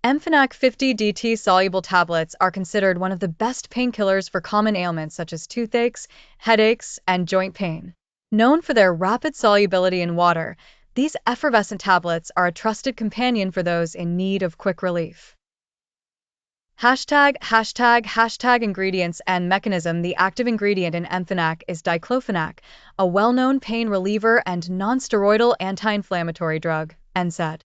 Emifenac 50 DT soluble tablets are considered one of the best painkillers for common ailments such as toothaches, headaches, and joint pain. Known for their rapid solubility in water, these effervescent tablets are a trusted companion for those in need of quick relief. Ingredients and mechanism. The active ingredient in Emifenac is diclofenac, a well-known pain reliever and non-steroidal anti-inflammatory drug, NSAID.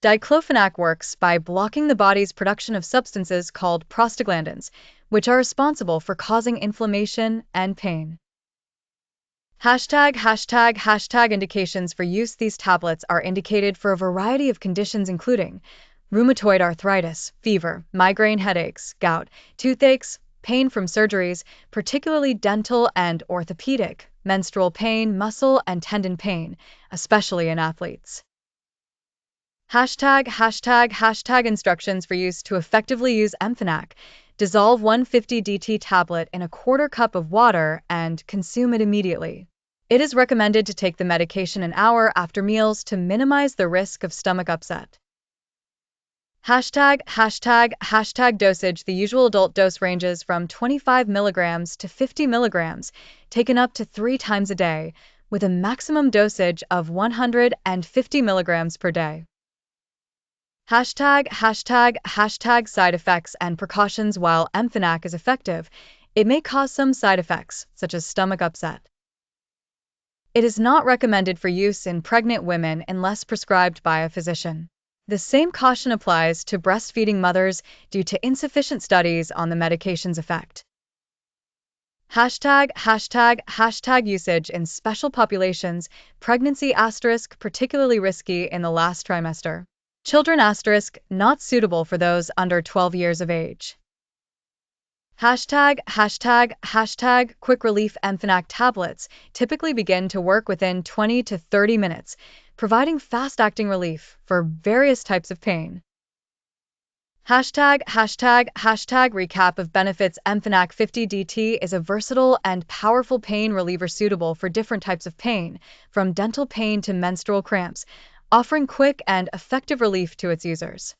Diclofenac works by blocking the body's production of substances called prostaglandins, which are responsible for causing inflammation and pain. Indications for use. These tablets are indicated for a variety of conditions including rheumatoid arthritis, fever, migraine headaches, gout, toothaches, pain from surgeries, particularly dental and orthopedic, menstrual pain, muscle and tendon pain, especially in athletes. Instructions for use. To effectively use Emifenac, dissolve 150 DT tablet in a quarter cup of water and consume it immediately. It is recommended to take the medication an hour after meals to minimize the risk of stomach upset. Dosage. The usual adult dose ranges from 25 milligrams to 50 milligrams, taken up to 3 times a day, with a maximum dosage of 150 milligrams per day. Side effects and precautions. While Emifenac is effective, it may cause some side effects, such as stomach upset. It is not recommended for use in pregnant women unless prescribed by a physician. The same caution applies to breastfeeding mothers due to insufficient studies on the medication's effect. Usage in special populations. Pregnancy *, particularly risky in the last trimester. Children *, not suitable for those under 12 years of age. Quick relief. Emifenac tablets typically begin to work within 20 to 30 minutes, providing fast-acting relief for various types of pain. Recap of benefits. Emifenac 50 DT is a versatile and powerful pain reliever suitable for different types of pain, from dental pain to menstrual cramps, offering quick and effective relief to its users.